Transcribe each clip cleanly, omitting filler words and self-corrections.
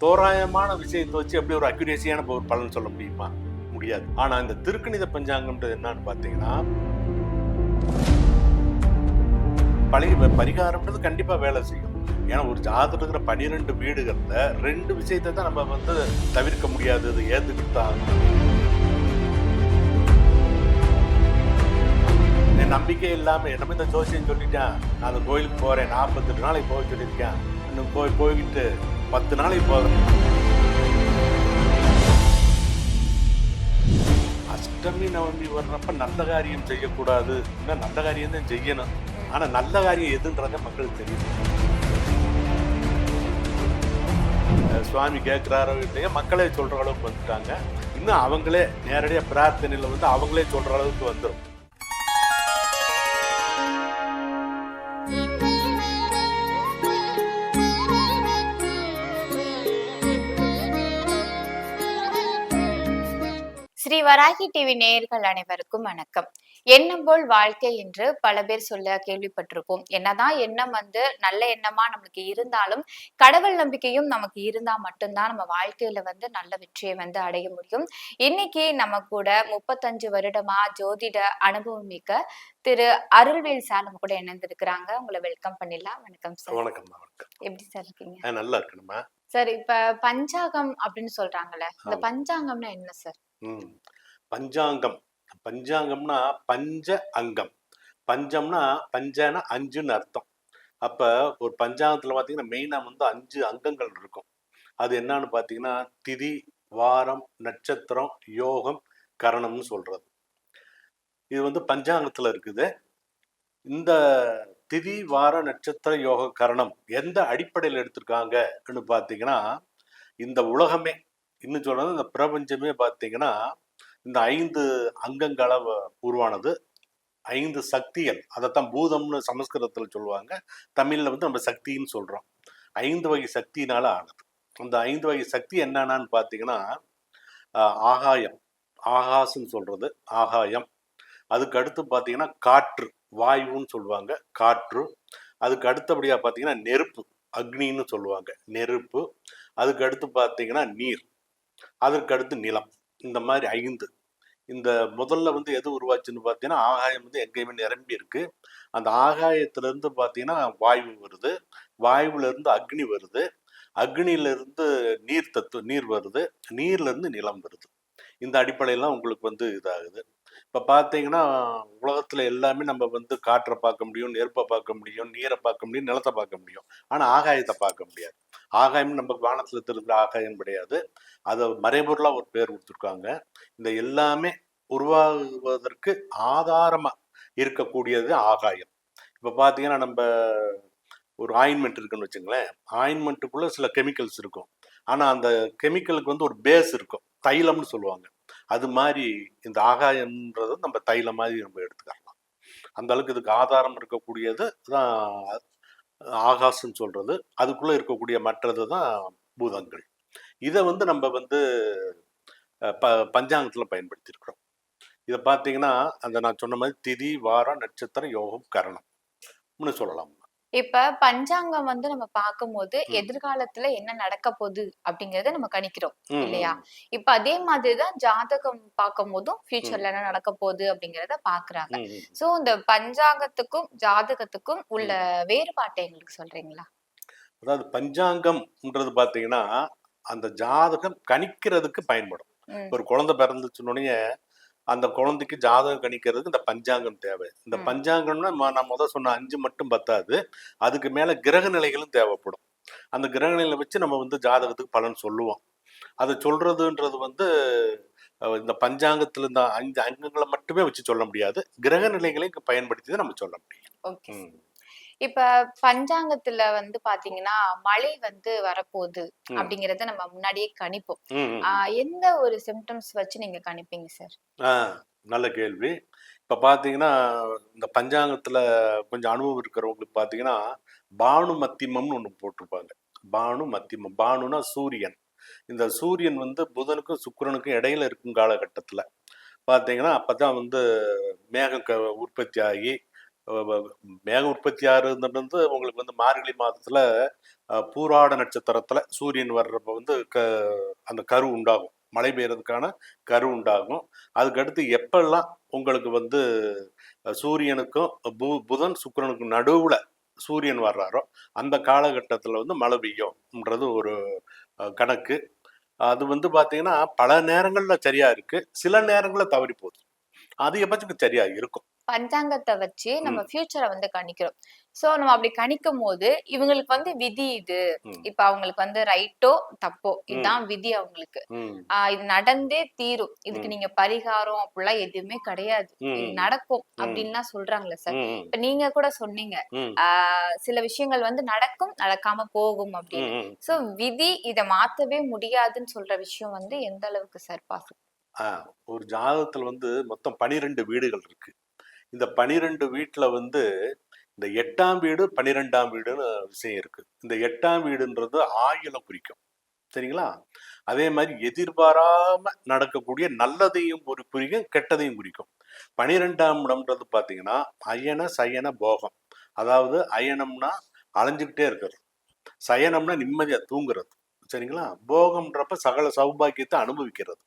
தோராயமான விஷயத்தை வச்சு எப்படி ஒரு அக்யூரேசியான ஒரு பலன் சொல்ல முடியுமா? முடியாது. ஆனா இந்த திருக்கணித பஞ்சாங்கம்ன்றது என்னன்னு பாத்தீங்கன்னா, பரிகாரம்ன்றது கண்டிப்பா வேலை செய்யும். ஏன்னா ஒரு ஜாதகத்துல இருக்கிற 12 வீடுகள்ல 2 விஷயத்தை தான் நம்ம தவிர்க்க முடியாதது, ஏத்துக்கிட்டு தான் ஆகணும். என் நம்பிக்கை இல்லாம என்னமே இந்த ஜோசியம் சொல்லிட்டேன், நான் அந்த கோயிலுக்கு போறேன், 48 நாளைக்கு போக சொல்லியிருக்கேன், இன்னும் போய்கிட்டு 10 நாளைக்கு போகிறேன். அஷ்டமி நவமி வர்றப்ப நல்ல காரியம் செய்யக்கூடாது, நல்ல காரியம் தான் செய்யணும். ஆனா நல்ல காரியம் எதுன்றத மக்களுக்கு தெரியும். சுவாமி கேட்கிறாரோ இல்லையா, மக்களே சொல்ற அளவுக்கு வந்துட்டாங்க. இன்னும் அவங்களே நேரடியா பிரார்த்தனையில அவங்களே சொல்ற அளவுக்கு வந்துடும். ஸ்ரீ வராகி டிவி நேயர்கள் அனைவருக்கும் வணக்கம். எண்ணம் போல் வாழ்க்கை என்று பல பேர் சொல்ல கேள்விப்பட்டிருப்போம். என்னதான் எண்ணம் நல்ல எண்ணமா நமக்கு இருந்தாலும், கடவுள் நம்பிக்கையும் நமக்கு இருந்தா மட்டும்தான் நம்ம வாழ்க்கையில நல்ல வெற்றியை அடைய முடியும். இன்னைக்கு நம்ம கூட 35 வருடமா ஜோதிட அனுபவம் மிக்க திரு அருள்வேல் சார் நம்ம கூட இணைந்திருக்கிறாங்க. உங்களை வெல்கம் பண்ணிடலாம். வணக்கம் சார். வணக்கம். எப்படி சார் இருக்கீங்க? நல்லா இருக்கணுமா சார்? இப்ப பஞ்சாங்கம் அப்படின்னு சொல்றாங்கல்ல, இந்த பஞ்சாங்கம்னா என்ன சார்? பஞ்சாங்கம், பஞ்சாங்கம்னா பஞ்ச அங்கம். பஞ்சம்னா பஞ்சன 5ன்னு அர்த்தம். அப்ப ஒரு பஞ்சாங்கத்துல பாத்தீங்கன்னா மெயினா 5 அங்கங்கள் இருக்கும். அது என்னன்னு பாத்தீங்கன்னா திதி, வாரம், நட்சத்திரம், யோகம், கரணம்னு சொல்றது. இது பஞ்சாங்கத்துல இருக்குது. இந்த திதி, வார, நட்சத்திர, யோக, கரணம் எந்த அடிப்படையில் எடுத்திருக்காங்கன்னு பாத்தீங்கன்னா, இந்த உலகமே, இன்னும் சொல்றது இந்த பிரபஞ்சமே பாத்தீங்கன்னா இந்த 5 அங்கங்கள உருவானது. 5 சக்திகள், அதைத்தான் பூதம்னு சமஸ்கிருதத்துல சொல்லுவாங்க. தமிழ்ல நம்ம சக்தின்னு சொல்றோம். 5 வகை சக்தியினால ஆனது. அந்த 5 வகை சக்தி என்னன்னு பாத்தீங்கன்னா, ஆகாயம், ஆகாசுன்னு சொல்றது ஆகாயம். அதுக்கு அடுத்து பாத்தீங்கன்னா காற்று, வாயுன்னு சொல்லுவாங்க, காற்று. அதுக்கு அடுத்தபடியா பாத்தீங்கன்னா நெருப்பு, அக்னின்னு சொல்லுவாங்க, நெருப்பு. அதுக்கு அடுத்து பாத்தீங்கன்னா நீர், அதற்கு அடுத்து நிலம். இந்த மாதிரி 5. இந்த முதல்ல எது உருவாச்சுன்னு பார்த்தீங்கன்னா, ஆகாயம் எங்கேயுமே நிரம்பி இருக்கு. அந்த ஆகாயத்துல இருந்து பார்த்தீங்கன்னா வாயு வருது, வாயுல இருந்து அக்னி வருது, அக்னியில இருந்து நீர் வருது, நீர்ல இருந்து நிலம் வருது. இந்த அடிப்படையெல்லாம் உங்களுக்கு இதாகுது. இப்ப பார்த்தீங்கன்னா உலகத்துல எல்லாமே நம்ம காற்றை பார்க்க முடியும், நெருப்பை பார்க்க முடியும், நீரை பார்க்க முடியும், நிலத்தை பார்க்க முடியும். ஆனா ஆகாயத்தை பார்க்க முடியாது. ஆகாயம் நம்ம வானத்துல இருக்கிற ஆகாயம் கிடையாது. அதை மறைபொருளா ஒரு பேர் கொடுத்துருக்காங்க. இந்த எல்லாமே உருவாகுவதற்கு ஆதாரமா இருக்கக்கூடியது ஆகாயம். இப்ப பாத்தீங்கன்னா நம்ம ஒரு ஆயின்மெண்ட் இருக்குன்னு வச்சுங்களேன், ஆயின்மெண்ட்டுக்குள்ள சில கெமிக்கல்ஸ் இருக்கும். ஆனா அந்த கெமிக்கலுக்கு ஒரு பேஸ் இருக்கும், தைலம்னு சொல்லுவாங்க. அது மாதிரி இந்த ஆகாயம்ன்றது நம்ம தைலம் மாதிரி நம்ம எடுத்துக்கலாம். அந்த அளவுக்கு இதுக்கு ஆதாரம் இருக்கக்கூடியது தான் ஆகாசம்னு சொல்றது. அதுக்குள்ள இருக்கக்கூடிய மற்றது தான் பூதங்கள். இதை நம்ம பஞ்சாங்கத்துல பயன்படுத்தி இருக்கிறோம். இதை பார்த்தீங்கன்னா அந்த நான் சொன்ன மாதிரி திதி, வாரம், நட்சத்திரம், யோகம், கரணம்னு சொல்லலாம். இப்ப பஞ்சாங்கம் நம்ம பார்க்கும்போது எதிர்காலத்துல என்ன நடக்க போகுது அப்படிங்கறத நம்ம கணிக்கிறோம் இல்லையா? இப்ப அதே மாதிரிதான் ஜாதகம் பார்க்கும் போதும் ஃபியூச்சர்ல என்ன நடக்க போகுது அப்படிங்கறத பாக்குறாங்க. சோ இந்த பஞ்சாங்கத்துக்கும் ஜாதகத்துக்கும் உள்ள வேறுபாட்டை எங்களுக்கு சொல்றீங்களா? அதாவது பஞ்சாங்கம்ன்றது பாத்தீங்கன்னா அந்த ஜாதகம் கணிக்கிறதுக்கு பயன்படும். ஒரு குழந்தை பிறந்துச்சுன்னே அந்த குழந்தைக்கு ஜாதகம் கணிக்கிறதுக்கு இந்த பஞ்சாங்கம் தேவை. இந்த பஞ்சாங்கம்னா நான் முதல் சொன்ன 5 மட்டும் பத்தாது, அதுக்கு மேல கிரக நிலைகளும் தேவைப்படும். அந்த கிரக நிலையை வச்சு நம்ம ஜாதகத்துக்கு பலன் சொல்லுவோம். அதை சொல்றதுன்றது இந்த பஞ்சாங்கத்துல இந்த 5 அங்கங்களை மட்டுமே வச்சு சொல்ல முடியாது, கிரக நிலைகளை பயன்படுத்தி தான் நம்ம சொல்ல முடியும். இப்ப பஞ்சாங்கத்துல பாத்தீங்கன்னா மழை வரப்போகுது அப்படிங்கறத நம்ம முன்னாடியே கணிப்போம். எந்த ஒரு சிம்டம்ஸ் வச்சு நீங்க கணிப்பீங்க சார்? நல்ல கேள்வி. இப்ப பாத்தீங்கன்னா இந்த பஞ்சாங்கத்துல கொஞ்சம் அனுபவம் இருக்கிறவங்களுக்கு பாத்தீங்கன்னா பானு மத்தியமம்னு ஒண்ணு போட்டிருப்பாங்க. பானு மத்தியமம், பானுனா சூரியன். இந்த சூரியன் புதனுக்கும் சுக்கிரனுக்கும் இடையில இருக்கும் காலகட்டத்துல பாத்தீங்கன்னா அப்பதான் மேகம் உற்பத்தி ஆகி மேக உற்பத்தி ஆறுன்றது உங்களுக்கு வந்து மார்கழி மாதத்துல பூராட நட்சத்திரத்துல சூரியன் வர்றப்ப வந்து அந்த கரு உண்டாகும், மழை பெய்யறதுக்கான கரு உண்டாகும். அதுக்கடுத்து எப்பெல்லாம் உங்களுக்கு வந்து சூரியனுக்கும் புதன் சுக்கிரனுக்கும் நடுவுல சூரியன் வர்றாரோ அந்த காலகட்டத்தில் வந்து மழை பெய்யும்ன்றது ஒரு கணக்கு. அது வந்து பார்த்தீங்கன்னா பல நேரங்களில் சரியா இருக்கு, சில நேரங்களில் தவறி போகுது, அதிகபட்சம் சரியா இருக்கும். பஞ்சாங்கத்தை வச்சு நம்ம ஃபியூச்சரை வந்து கணிக்கிறோம். சோ நம்ம அப்படி கணிக்கும் போது இவங்களுக்கு வந்து விதி இது, இப்ப அவங்களுக்கு வந்து ரைட்டோ தப்போ இதுதான் விதி அவங்களுக்கு. இது நடந்தே தீரும், இதுக்கு நீங்க பரிகாரம் அப்படிலாம் எதுவுமே கிடையாது, இது நடக்கும் அப்படின்லாம் சொல்றாங்களே சார். இப்ப நீங்க கூட சொன்னீங்க சில விஷயங்கள் வந்து நடக்கும், நடக்காம போகும் அப்படின்னு. சோ விதி இதை மாத்தவே முடியாதுன்னு சொல்ற விஷயம் வந்து எந்த அளவுக்கு சார் பாசிட்டிவ்? ஒரு ஜாதகத்துல வந்து மொத்தம் 12 வீடுகள் இருக்கு. இந்த 12 வீட்டுல வந்து இந்த 8ஆம் வீடு 12ஆம் வீடுன்னு விஷயம் இருக்கு. இந்த 8ஆம் வீடுன்றது ஆயுளை குறிக்கும், சரிங்களா? அதே மாதிரி எதிர்பாராம நடக்கக்கூடிய நல்லதையும் குறிக்கும், கெட்டதையும் குறிக்கும். 12ஆம் இடம்ன்றது பாத்தீங்கன்னா அயன சயன போகம். அதாவது அயனம்னா அலைஞ்சுக்கிட்டே இருக்கிறது, சயனம்னா நிம்மதியா தூங்குறது, சரிங்களா? போகம்ன்றப்ப சகல சௌபாக்கியத்தை அனுபவிக்கிறது.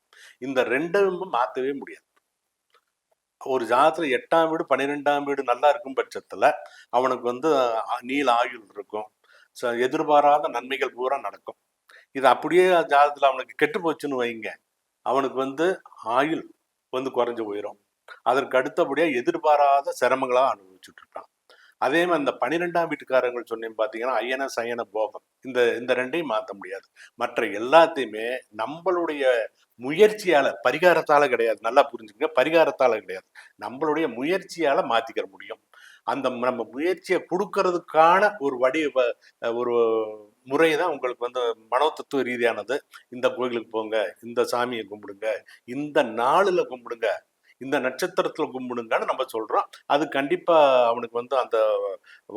இந்த ரெண்டும் மாத்தவே முடியாது. ஒரு ஜாதத்துல 8ஆம் வீடு 12ஆம் வீடு நல்லா இருக்கும் பட்சத்துல அவனுக்கு வந்து நீல ஆயுள் இருக்கும், எதிர்பாராத நன்மைகள் பூரா நடக்கும். இது அப்படியே ஜாதத்துல அவனுக்கு கெட்டு போச்சுன்னு வைங்க, அவனுக்கு வந்து ஆயுள் வந்து குறைஞ்சு போயிடும், அதற்கு அடுத்தபடியா எதிர்பாராத சிரமங்களா அனுபவிச்சுட்டு இருப்பான். அதே மாதிரி இந்த 12ஆம் வீட்டுக்காரங்க சொன்னேன் பாத்தீங்கன்னா அயன சயன போகம், இந்த ரெண்டையும் மாற்ற முடியாது. மற்ற எல்லாத்தையுமே நம்மளுடைய முயற்சியால, பரிகாரத்தால கிடையாது, நல்லா புரிஞ்சுங்க, பரிகாரத்தால கிடையாது, நம்மளுடைய முயற்சியால மாத்திக்கிற முடியும். அந்த நம்ம முயற்சியை கொடுக்கறதுக்கான ஒரு ஒரு முறை தான் உங்களுக்கு வந்து மனோதத்துவ ரீதியானது. இந்த கோயிலுக்கு போங்க, இந்த சாமியை கும்பிடுங்க, இந்த நாளுல கும்பிடுங்க, இந்த நட்சத்திரத்துல கும்பிடுங்கன்னு நம்ம சொல்றோம். அது கண்டிப்பா அவனுக்கு வந்து அந்த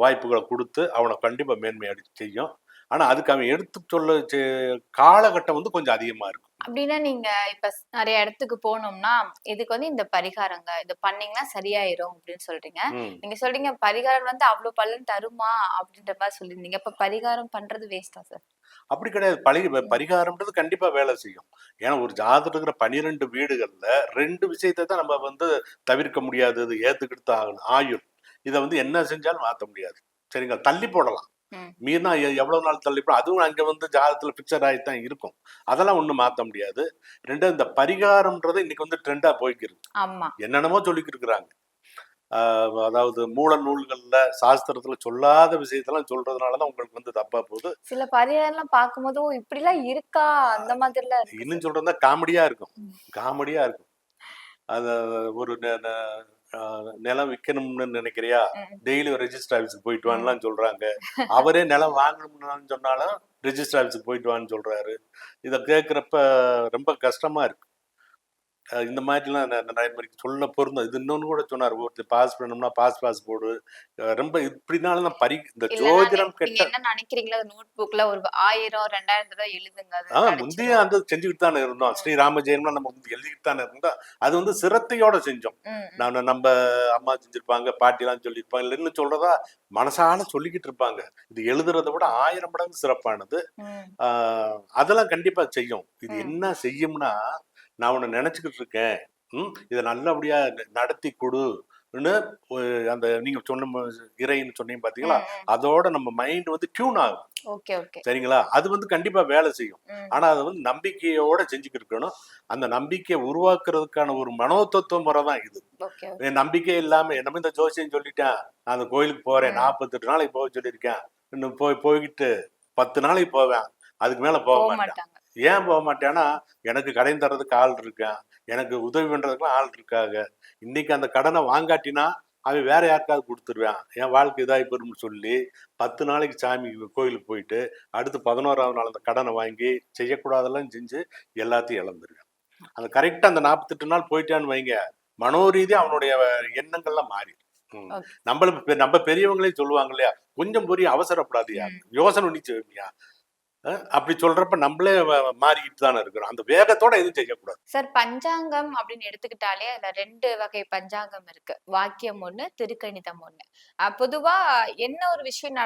வாய்ப்புகளை கொடுத்து அவனை கண்டிப்பா மேன்மை அடி செய்யும். ஆனா அதுக்கு அவன் எடுத்து சொல்ல காலகட்டம் வந்து கொஞ்சம் அதிகமா இருக்கும். அப்படின்னா நீங்க இப்ப நிறைய இடத்துக்கு போனோம்னா இதுக்கு வந்து இந்த பரிகாரங்க இது பண்ணீங்கன்னா சரியாயிரும் அப்படின்னு சொல்றீங்க. நீங்க சொல்றீங்க பரிகாரம் வந்து அவ்வளவு பலன் தருமா அப்படின்ற மாதிரி சொல்லியிருந்தீங்க. இப்ப பரிகாரம் பண்றது வேஸ்டா சார்? அப்படி கிடையாது, பரிகாரம்ன்றது கண்டிப்பா வேலை செய்யும். ஏன்னா ஒரு ஜாதகத்துல இருக்கிற 12 வீடுகள்ல 2 விஷயத்தை தான் நம்ம வந்து தவிர்க்க முடியாது, ஏத்துக்கிட்டு தான் ஆகணும். ஆயுள், இதை வந்து என்ன செஞ்சாலும் மாற்ற முடியாது, சரிங்களா? தள்ளி போடலாம், மீறினா எவ்வளவு நாள் தள்ளி போட, அதுவும் அங்க வந்து ஜாதகத்துல பிக்சர் ஆகித்தான் இருக்கும், அதெல்லாம் ஒண்ணும் மாற்ற முடியாது. ரெண்டு, இந்த பரிகாரம்ன்றது இன்னைக்கு வந்து ட்ரெண்டா போய்க்கிறது, என்னென்னமோ சொல்லிக்கிட்டு இருக்கிறாங்க. அதாவது மூல நூல்கள்ல சாஸ்திரத்துல சொல்லாத விஷயத்தெல்லாம் சொல்றதுனாலதான் உங்களுக்கு வந்து தப்பா போகுது. சில பரிகாரம் பார்க்கும்போது இப்படி எல்லாம் இருக்கா அந்த மாதிரி எல்லாம் இன்னும் சொல்றதா காமெடியா இருக்கும், காமெடியா இருக்கும். அது ஒரு நிலம் விற்கணும்னு நினைக்கிறியா, டெய்லி ரெஜிஸ்டர் ஆஃபீஸுக்கு போயிட்டு வான்லாம் சொல்றாங்க. அவரே நிலம் வாங்கணும்னு சொன்னாலும் ரெஜிஸ்டர் ஆஃபீஸுக்கு போயிட்டு வான்னு சொல்றாரு. இதை கேட்குறப்ப ரொம்ப கஷ்டமா இருக்கு. இந்த மாதிரிலாம் நடைமுறைக்கு சொல்ல பொருந்தும். இது இன்னொன்று கூட சொன்னார், ஒருத்தர் பாஸ் பண்ணணும்னா பாஸ் போடு, ரொம்ப இப்படினாலும் இந்த ஜோதிடம் கெட்ட என்ன நினைக்கிறீங்களா, நோட் புக்ல ஒரு 1000 2000 தடவை எழுதுங்க. முந்தைய அந்த செஞ்சுக்கிட்டு தானே இருந்தோம், ஸ்ரீராம ஜெயம்லாம் நம்ம வந்து எழுதிக்கிட்டு தானே இருந்தோம். அது வந்து சிரத்தையோட செஞ்சோம். நம்ம அம்மா செஞ்சிருப்பாங்க, பாட்டிலாம் சொல்லியிருப்பாங்க, இல்லைன்னு சொல்றதா மனசால சொல்லிக்கிட்டு இருப்பாங்க. இது எழுதுறதை விட 1000 மடங்கு சிறப்பானது. அதெல்லாம் கண்டிப்பா செய்யும். இது என்ன செய்யும்னா, நான் உன்னை நினைச்சுக்கிட்டு இருக்கேன், இதை நல்லபடியா நடத்தி கொடுன்னு அந்த நீங்க சொன்ன இறைன்னு சொன்னீங்க பாத்தீங்களா, அதோட நம்ம மைண்ட் வந்து டியூன் ஆகும், சரிங்களா? அது வந்து கண்டிப்பா வேலை செய்யும். ஆனா அதை வந்து நம்பிக்கையோட செஞ்சுக்கிட்டு இருக்கணும். அந்த நம்பிக்கையை உருவாக்குறதுக்கான ஒரு மனோதத்துவ முறை தான் இது. நம்பிக்கை இல்லாம நம்ம இந்த ஜோசியம் சொல்லிட்டேன், நான் அந்த கோயிலுக்கு போறேன், 48 நாளைக்கு போக சொல்லியிருக்கேன், இன்னும் போய்கிட்டு 10 நாளைக்கு போவேன், அதுக்கு மேல போக மாட்டேன். ஏன் போக மாட்டேன்னா, எனக்கு கடன் தர்றதுக்கு ஆள் இருக்கான், எனக்கு உதவி பண்றதுக்குலாம் ஆள் இருக்காங்க. இன்னைக்கு அந்த கடனை வாங்காட்டினா அவன் வேற யாருக்காவது கொடுத்துருவான், என் வாழ்க்கை இதாகி போயிரும்னு சொல்லி 10 நாளைக்கு சாமி கோயிலுக்கு போயிட்டு அடுத்து 11ஆவது நாள் அந்த கடனை வாங்கி செய்யக்கூடாதெல்லாம் செஞ்சு எல்லாத்தையும் இழந்துருவேன். அந்த கரெக்டா அந்த 48 நாள் போயிட்டான்னு வைங்க, மனோரீதியா அவனுடைய எண்ணங்கள்லாம் மாறி. நம்ம பெரியவங்களே சொல்லுவாங்க இல்லையா, கொஞ்சம் புரிய அவசரப்படாதியா, யோசனை பண்ணி செய்வியா, அப்படி சொல்றப்ப நம்மளே மாறிக்கிட்டு தானே இருக்கிறோம். அந்த வேகத்தோட எதுவும் செய்யக்கூடாது. சார், பஞ்சாங்கம் அப்படின்னு எடுத்துக்கிட்டாலே அதுல 2 வகை பஞ்சாங்கம் இருக்கு. வாக்கியம் ஒண்ணு, திருக்கணிதம் ஒண்ணு. பொதுவா என்ன ஒரு விஷயம்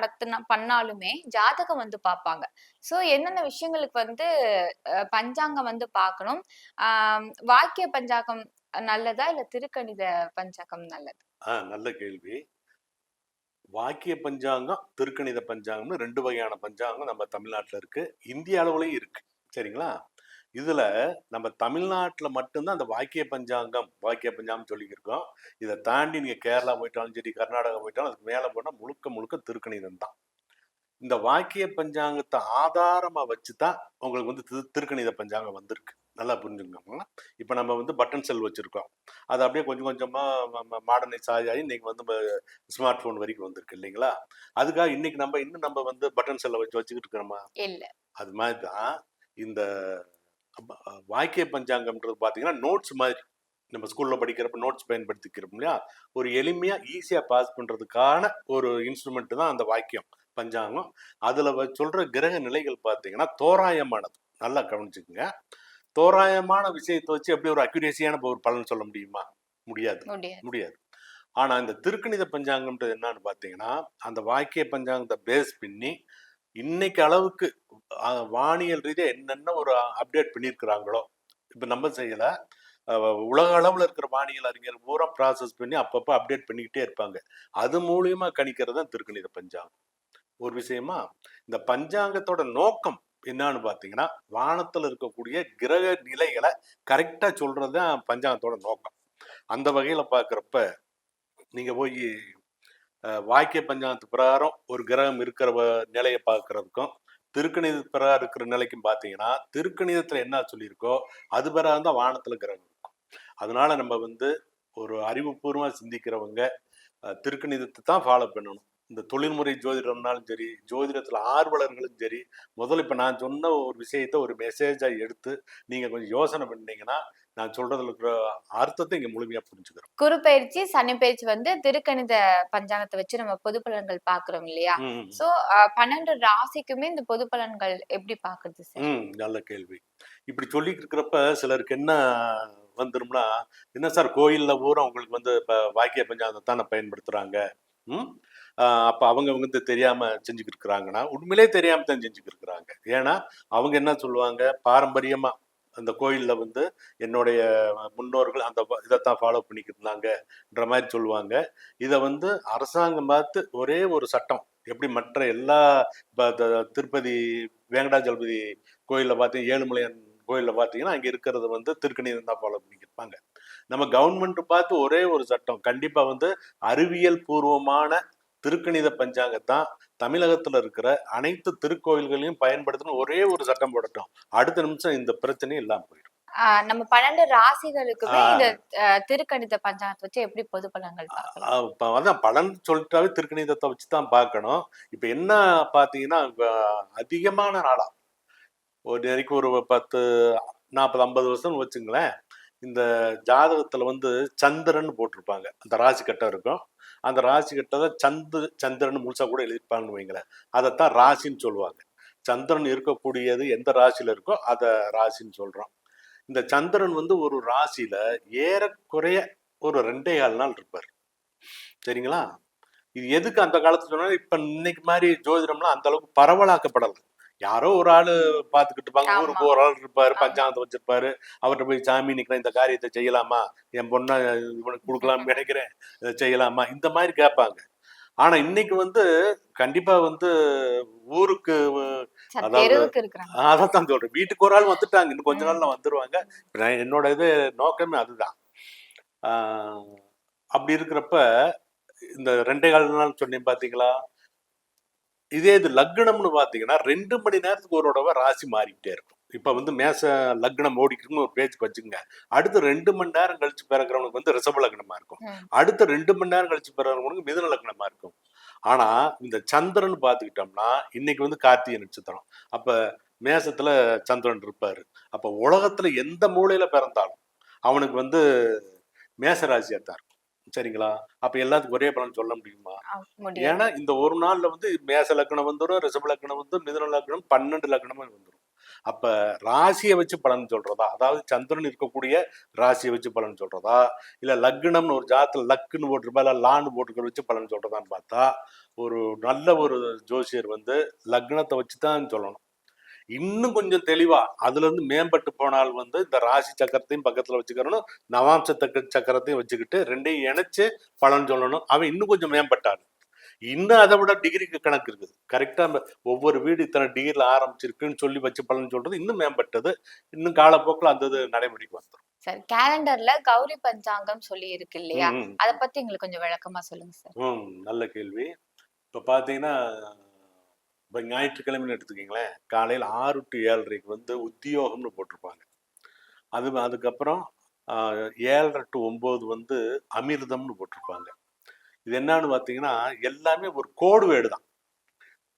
பண்ணாலுமே ஜாதகம் வந்து பார்ப்பாங்க. சோ என்னென்ன விஷயங்களுக்கு வந்து பஞ்சாங்கம் வந்து பார்க்கணும். வாக்கிய பஞ்சாங்கம் நல்லதா? இல்ல திருக்கணித பஞ்சாங்கம் நல்லதா? நல்ல கேள்வி. வாக்கிய பஞ்சாங்கம், திருக்கணித பஞ்சாங்கம்னு 2 வகையான பஞ்சாங்கம் நம்ம தமிழ்நாட்டுல இருக்கு. இந்திய அளவுலயும் இருக்கு. சரிங்களா? இதுல நம்ம தமிழ்நாட்டுல மட்டும்தான் அந்த வாக்கிய பஞ்சாங்கம் சொல்லியிருக்கோம். இதை தாண்டி நீங்க கேரளா போயிட்டாலும் சரி, கர்நாடகா போயிட்டாலும் அதுக்கு மேல போனா முழுக்க முழுக்க திருக்கணிதம் தான். இந்த வாக்கிய பஞ்சாங்கத்தை ஆதாரமா வச்சுதான் உங்களுக்கு வந்து திருக்கணித பஞ்சாங்கம் வந்திருக்கு. நல்லா புரிஞ்சுக்கோங்க. இப்ப நம்ம வந்து பட்டன் செல் வச்சிருக்கோம். அது அப்படியே கொஞ்சம் கொஞ்சமா மாடர்னைஸ் ஆகி இன்னைக்கு வந்து ஸ்மார்ட் போன் வரைக்கும் வந்திருக்கு இல்லைங்களா? அதுக்காக இன்னைக்கு நம்ம வந்து பட்டன் செல்லை வச்சுக்கிட்டு இருக்கிறோமா? இல்ல. அது மாதிரிதான் இந்த வாக்கிய பஞ்சாங்கம்ன்றது பாத்தீங்கன்னா நோட்ஸ் மாதிரி. நம்ம ஸ்கூல்ல படிக்கிறப்ப நோட்ஸ் பயன்படுத்திக்கிறோம் இல்லையா? ஒரு எளிமையா ஈஸியா பாஸ் பண்றதுக்கான ஒரு இன்ஸ்ட்ருமெண்ட் தான் அந்த வாக்கியம் பஞ்சாங்கம். அதுல சொல்ற கிரக நிலைகள் பாத்தீங்கன்னா தோராயமானது. நல்லா கவனிச்சுக்குங்க. தோராயமான விஷயத்தை வச்சு எப்படி ஒரு அக்யூரேசியான ஒரு பலன் சொல்ல முடியுமா? முடியாது. முடியாது. ஆனா இந்த திருக்கணித பஞ்சாங்கம்ன்றது என்னன்னு பாத்தீங்கன்னா, அந்த வாக்கிய பஞ்சாங்கத்தை பேஸ் பண்ணி இன்னைக்கு அளவுக்கு வானியல் ரீதியா என்னென்ன ஒரு அப்டேட் பண்ணியிருக்கிறாங்களோ, இப்ப நம்ம செய்யல, உலக அளவுல இருக்கிற வானியல் அறிஞர் பூரா ப்ராசஸ் பண்ணி அப்பப்போ அப்டேட் பண்ணிக்கிட்டே இருப்பாங்க. அது மூலியமா கணிக்கிறது தான் திருக்கணித பஞ்சாங்கம். ஒரு விஷயமா, இந்த பஞ்சாங்கத்தோட நோக்கம் என்னன்னு பாத்தீங்கன்னா, வானத்துல இருக்கக்கூடிய கிரக நிலைகளை கரெக்டா சொல்றதுதான் பஞ்சாங்கத்தோட நோக்கம். அந்த வகையில பாக்குறப்ப நீங்க போய் வாக்கிய பஞ்சாங்கத்து பிரகாரம் ஒரு கிரகம் இருக்கிற நிலையை பார்க்கறதுக்கும், திருக்கணித பிரகாரம் இருக்கிற நிலைக்கும் பார்த்தீங்கன்னா, திருக்கணிதத்துல என்ன சொல்லியிருக்கோ அது பிரகாரம் தான் வானத்துல கிரகம் இருக்கும். அதனால நம்ம வந்து ஒரு அறிவுபூர்வமா சிந்திக்கிறவங்க திருக்கணிதத்தை தான் ஃபாலோ பண்ணணும். இந்த தொழில்முறை ஜோதிடம்னாலும் சரி, ஜோதிடத்துல ஆர்வலர்களும் சரி, முதல்ல இப்ப நான் சொன்ன ஒரு விஷயத்த ஒரு மெசேஜா எடுத்து நீங்க கொஞ்சம் யோசனை பண்ணீங்கன்னா, நான் சொல்றதுல இருக்கிற அர்த்தத்தை இங்க முழுமையா புரிஞ்சுக்கிறோம். குரு பயிற்சி, சனி பயிற்சி வந்து திருக்கணித பஞ்சாங்கத்தை வச்சு நம்ம பொது பலன்கள் பாக்குறோம் இல்லையா? சோ 12 ராசிக்குமே இந்த பொது பலன்கள் எப்படி பாக்குறது சார்? நல்ல கேள்வி. இப்படி சொல்லிட்டு இருக்கிறப்ப சிலருக்கு என்ன வந்துரும்னா, என்ன சார் கோயில்ல பூரா உங்களுக்கு வந்து இப்ப வாக்கிய பஞ்சாங்கத்தை தானே பயன்படுத்துறாங்க. ம் அப்ப அவங்க வந்து தெரியாம செஞ்சுக்கிட்டு இருக்கிறாங்கன்னா, உண்மையிலே தெரியாம தான் செஞ்சுக்கிட்டு இருக்கிறாங்க. ஏன்னா அவங்க என்ன சொல்லுவாங்க, பாரம்பரியமா அந்த கோயில்ல வந்து என்னுடைய முன்னோர்கள் அந்த இதைத்தான் ஃபாலோ பண்ணிக்கிட்டு இருந்தாங்கன்ற மாதிரி சொல்லுவாங்க. இதை வந்து அரசாங்கம் பார்த்து ஒரே ஒரு சட்டம், எப்படி மற்ற எல்லா திருப்பதி வேங்கடாஜலபதி கோயில்ல பார்த்தீங்கன்னா, ஏழுமலையான் கோயில்ல பார்த்தீங்கன்னா அங்கே இருக்கிறது வந்து திருக்கணிதம் தான் ஃபாலோ பண்ணிக்கிருப்பாங்க. நம்ம கவர்மெண்ட் பார்த்து ஒரே ஒரு சட்டம், கண்டிப்பா வந்து அறிவியல் பூர்வமான திருக்கணித பஞ்சாங்கத்தான் தமிழகத்துல இருக்கிற அனைத்து திருக்கோயில்களையும் பயன்படுத்தணும் ஒரே ஒரு சட்டம் போடட்டும். அடுத்த நிமிஷம் இந்த பிரச்சனையும் இல்லாம போயிடும். நம்ம 12 ராசிகளுக்குமே இந்த திருக்கணித பஞ்சாங்கத்தை வச்சு எப்படி பொது பலன்கள் பார்க்கலாம்? அதான் பலன் சொல்லிட்டாவே திருக்கணிதத்தை வச்சுதான் பார்க்கணும். இப்ப என்ன பாத்தீங்கன்னா, அதிகமான நாளா ஒரு வரைக்கும் ஒரு 10, 40, 50 வருஷம் வச்சுங்களேன், இந்த ஜாதகத்துல வந்து சந்திரன் போட்டிருப்பாங்க. அந்த ராசி கட்டம் இருக்கும். அந்த ராசி கட்டத்தை சந்திரன் முழுசா கூட எழுதிப்பாங்கன்னு வைங்களேன். அதைத்தான் ராசின்னு சொல்லுவாங்க. சந்திரன் இருக்கக்கூடியது எந்த ராசியில இருக்கோ அதை ராசின்னு சொல்றோம். இந்த சந்திரன் வந்து ஒரு ராசியில ஏறக்குறைய ஒரு 2.25 நாள் இருப்பார். சரிங்களா? இது எதுக்கு அந்த காலத்துல சொன்னா, இப்ப இன்னைக்கு மாதிரி ஜோதிடம்லாம் அந்த அளவுக்கு பரவலாக்கப்படல. யாரோ ஒரு ஆளு பாத்துக்கிட்டு இருப்பாங்க. ஊருக்கு ஒரு ஆள் இருப்பாரு, பஞ்சாங்கத்தை வச்சிருப்பாரு. அவர்கிட்ட போய் சாமி நிக்கிறேன், இந்த காரியத்தை செய்யலாமா, என் பொண்ணை இவனுக்கு கொடுக்கலாம்னு நினைக்கிறேன், இதை செய்யலாமா, இந்த மாதிரி கேட்பாங்க. ஆனா இன்னைக்கு வந்து கண்டிப்பா வந்து ஊருக்கு, அதாவது அதான் சொல்றேன், வீட்டுக்கு ஒரு ஆள் வந்துட்டாங்க, இன்னும் கொஞ்ச நாள்ல வந்துருவாங்க. என்னோட இது நோக்கமே அதுதான். அப்படி இருக்கிறப்ப இந்த 2.25 நாள் சொன்னேன் பாத்தீங்களா, இதே இது லக்னம்னு பாத்தீங்கன்னா 2 மணி நேரத்துக்கு ஒரு தடவை ராசி மாறிக்கிட்டே இருக்கும். இப்ப வந்து மேச லக்னம் ஓடிக்கிட்டு ஒரு பேச்சு வச்சுங்க, அடுத்து 2 மணி நேரம் கழிச்சு பிறக்கிறவனுக்கு வந்து ரிஷப லக்னமா இருக்கும், அடுத்த 2 மணி நேரம் கழிச்சு பிறக்கிறவனுக்கு மிதுன லக்னமா இருக்கும். ஆனா இந்த சந்திரன் பாத்துக்கிட்டோம்னா இன்னைக்கு வந்து கார்த்திகை நட்சத்திரம், அப்ப மேசத்துல சந்திரன் இருப்பாரு. அப்ப உலகத்துல எந்த மூலையில பிறந்தாலும் அவனுக்கு வந்து மேச ராசியா தான் இருக்கும். சரிங்களா? அப்ப எல்லாத்துக்கும் ஒரே பலன் சொல்ல முடியுமா? முடியாது. ஏன்னா இந்த ஒரு நாள்ல வந்து மேச லக்னம் வந்துரும், ரிஷப லக்னம் வந்து, மிதுன லக்னம், 12 லக்னமும் வந்துரும். அப்ப ராசியை வச்சு பலன் சொல்றதா, அதாவது சந்திரன் இருக்கக்கூடிய ராசியை வச்சு பலன் சொல்றதா, இல்ல லக்னம்னு ஒரு ஜாதத்துல லக்குன்னு போட்டிருப்பா, இல்ல லான்னு போட்டுக்கிற வச்சு பலன் சொல்றதான்னு பார்த்தா, ஒரு நல்ல ஒரு ஜோசியர் வந்து லக்னத்தை வச்சு தான் சொல்லணும். இன்னும் கொஞ்சம் தெளிவா அதுல இருந்து மேம்பட்டு போனால் வந்து இந்த ராசி சக்கரத்தையும் பக்கத்துல வச்சுக்கிறணும், நவாம்ச சக்கரத்தையும் வச்சுக்கிட்டு ரெண்டையும் இணைச்சு பலன் சொல்லணும். அவன் இன்னும் கொஞ்சம் மேம்பட்டான். இன்னும் அதை விட டிகிரிக்கு கணக்கு இருக்குது. கரெக்டா ஒவ்வொரு வீடு இத்தனை டிகிரில ஆரம்பிச்சிருக்குன்னு சொல்லி வச்சு பலன் சொல்றது இன்னும் மேம்பட்டது. இன்னும் காலப்போக்கில் அந்த இது நடைமுறைக்கு வந்துடும். சார், கேலண்டர்ல கௌரி பஞ்சாங்கம் சொல்லி இருக்கு இல்லையா? ம், அத பத்தி எங்களுக்கு கொஞ்சம் விளக்கமா சொல்லுங்க சார். நல்ல கேள்வி. இப்ப பாத்தீங்கன்னா, இப்ப ஞாயிற்றுக்கிழமைன்னு எடுத்துக்கிங்களேன், காலையில 6 to 7:30 வந்து உத்தியோகம்னு போட்டிருப்பாங்க. அதுக்கப்புறம் 7:30 to 9 வந்து அமிர்தம்னு போட்டிருப்பாங்க. இது என்னன்னு பாத்தீங்கன்னா, எல்லாமே ஒரு கோடு வேர்டு தான்.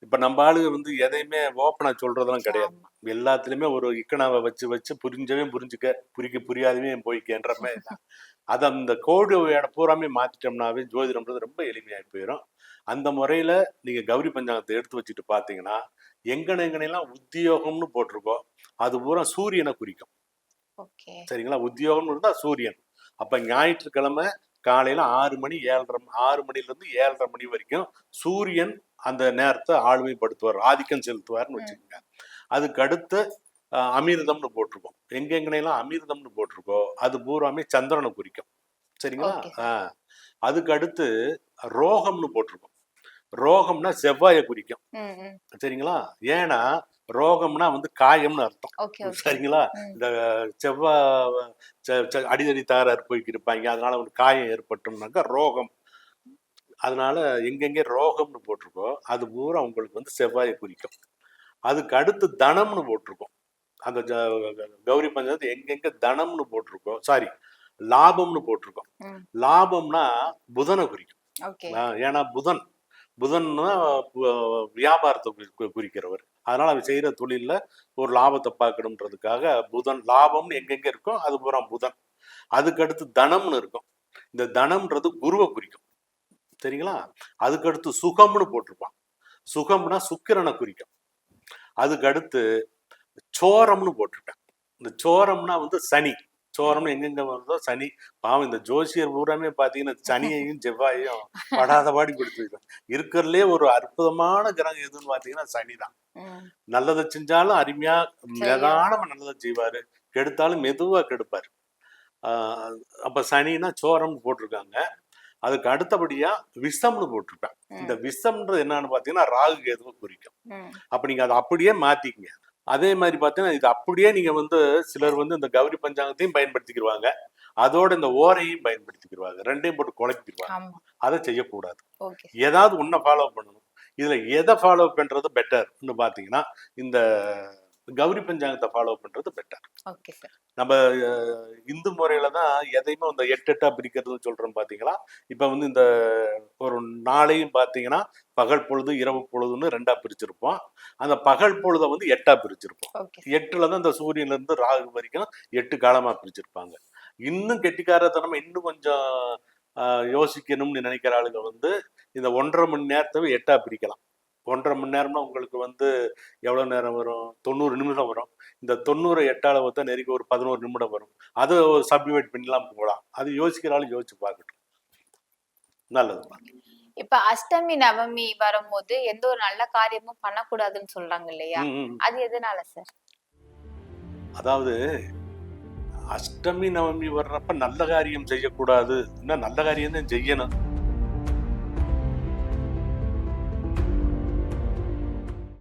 இப்ப நம்ம ஆளுங்க வந்து எதையுமே ஓப்பனா சொல்றதெல்லாம் கிடையாது. ஆமா. எல்லாத்துலயுமே ஒரு இக்கனாவை வச்சு வச்சு புரிஞ்சவே புரிஞ்சுக்க, புரியாதவே போய்க்கன்ற மாதிரி தான். அது அந்த கோடு வேர்டை பூராமே மாத்திட்டோம்னாவே ஜோதிடம்ன்றது ரொம்ப எளிமையாகி போயிடும். அந்த முறையில நீங்க கௌரி பஞ்சாங்கத்தை எடுத்து வச்சுட்டு பாத்தீங்கன்னா, எங்கனெல்லாம் உத்தியோகம்னு போட்டிருக்கோ அது பூரா சூரியனை குறிக்கும். ஓகே. சரிங்களா? உத்தியோகம்னு இருந்தா சூரியன். அப்ப ஞாயிற்றுக்கிழமை காலையில 6 மணி 6 மணில இருந்து 7:30 மணி வரைக்கும் சூரியன் அந்த நேரத்தை ஆளுமைப்படுத்துவார், ஆதிக்கம் செலுத்துவார்னு வச்சுக்கோங்க. அதுக்கு அடுத்து அமிர்தம்னு போட்டிருக்கோம். எங்கெங்கனையெல்லாம் அமிர்தம்னு போட்டிருக்கோ அது பூராமே சந்திரனை குறிக்கும். சரிங்களா? அதுக்கு அடுத்து ரோகம்னு போட்டிருக்கோம். ரோகம்னா செவ்வாயை குறிக்கும். சரிங்களா? ஏன்னா ரோகம்னா வந்து காயம்னு அர்த்தம். சரிங்களா? இந்த செவ்வாய் அடிதடி தகராறு போய்க்கு இருப்பாங்க, அதனால ஒரு காயம் ஏற்பட்டோம்னாக்கா ரோகம். அதனால எங்கெங்க ரோகம்னு போட்டிருக்கோ அது பூரா உங்களுக்கு வந்து செவ்வாயை குறிக்கும். அதுக்கு அடுத்து தனம்னு போட்டிருக்கோம். அந்த கௌரி பஞ்சாயத்து எங்கெங்க தனம்னு போட்டிருக்கோம், சாரி லாபம்னு போட்டிருக்கோம். லாபம்னா புதனை குறிக்கும். ஏன்னா புதன்னா வியாபாரத்தை குறிக்கிறவர். அதனால அவர் செய்யற தொழில ஒரு லாபத்தை பார்க்கணுன்றதுக்காக புதன் லாபம்னு எங்கெங்க இருக்கோ அது பூரா புதன். அதுக்கு அடுத்து தனம்னு இருக்கும். இந்த தனம்ன்றது குருவை குறிக்கும். சரிங்களா? அதுக்கு அடுத்து சுகம்னு போட்டிருப்பான். சுகம்னா சுக்கிரனை குறிக்கும். அதுக்கு அடுத்து சோரம்னு போட்டிருப்பேன். இந்த சோரம்னா வந்து சனி. சோரம்னு எங்கெங்க வருதோ சனி. பாவம் இந்த ஜோசியர் பூராமே பாத்தீங்கன்னா சனியையும் செவ்வாயையும் படாத பாடி கொடுத்துருக்கோம். இருக்கிறதுலே ஒரு அற்புதமான கிரகம் எதுன்னு பாத்தீங்கன்னா சனிதான். நல்லதை செஞ்சாலும் அருமையா நிதானமா நல்லதை செய்வாரு, கெடுத்தாலும் மெதுவா கெடுப்பாரு. அப்ப சனின்னா சோரம் போட்டிருக்காங்க. அதுக்கு அடுத்தபடியா விஷம்னு போட்டிருப்பேன். இந்த விஷம்ன்றது என்னன்னு பாத்தீங்கன்னா ராகு கேதுவை குறிக்கும். அப்ப நீங்க அதை அப்படியே மாத்திக்கங்க. அதே மாதிரி பாத்தீங்கன்னா இது அப்படியே நீங்க வந்து சிலர் வந்து இந்த கௌரி பஞ்சாங்கத்தையும் பயன்படுத்திக்கிடுவாங்க, அதோட இந்த ஓரையும் பயன்படுத்திக்கிடுவாங்க. ரெண்டையும் போட்டு குழப்பிடுவாங்க. அதை செய்யக்கூடாது. ஏதாவது ஒன்ன ஃபாலோ பண்ணணும். இதுல எதை ஃபாலோ பண்றது பெட்டர்னு பாத்தீங்கன்னா இந்த கௌரி பஞ்சாங்கத்தை ஃபாலோ பண்றது பெட்டர். நம்ம இந்து முறையில தான் எதையுமே இந்த 8 பிரிக்கிறதுன்னு சொல்றோம் பாத்தீங்களா? இப்ப வந்து இந்த ஒரு நாளையும் பாத்தீங்கன்னா பகல் பொழுது இரவு பொழுதுன்னு 2 பிரிச்சிருப்போம். அந்த பகல் பொழுதை வந்து 8 பிரிச்சிருப்போம். 8ல தான் இந்த சூரியன்ல இருந்து ராகு வரைக்கும் 8 காலமா பிரிச்சிருப்பாங்க. இன்னும் கெட்டிக்காரத்தனமா இன்னும் கொஞ்சம் யோசிக்கணும்னு நினைக்கிற ஆளுங்க வந்து இந்த 1.5 மணி நேரத்தை 8 பிரிக்கலாம். 1.5 மணி நேரம்னா உங்களுக்கு வந்து எவ்வளவு நேரம் வரும்? 90 நிமிடம் வரும். இந்த 90 8ஆல பார்த்தா நெருக்கி ஒரு 11 நிமிடம் வரும். அதை சப்டிவைட் பண்ணலாம் போகலாம். அது யோசிக்கிறாலும் யோசிச்சு பார்க்கட்டும். நல்லதுமா. இப்ப அஷ்டமி நவமி வரும்போது எந்த ஒரு நல்ல காரியமும் பண்ணக்கூடாதுன்னு சொல்றாங்க இல்லையா? அது எதனால சார்? அதாவது அஷ்டமி நவமி வர்றப்ப நல்ல காரியம் செய்யக்கூடாது, நல்ல காரியம் தான் செய்யணும்.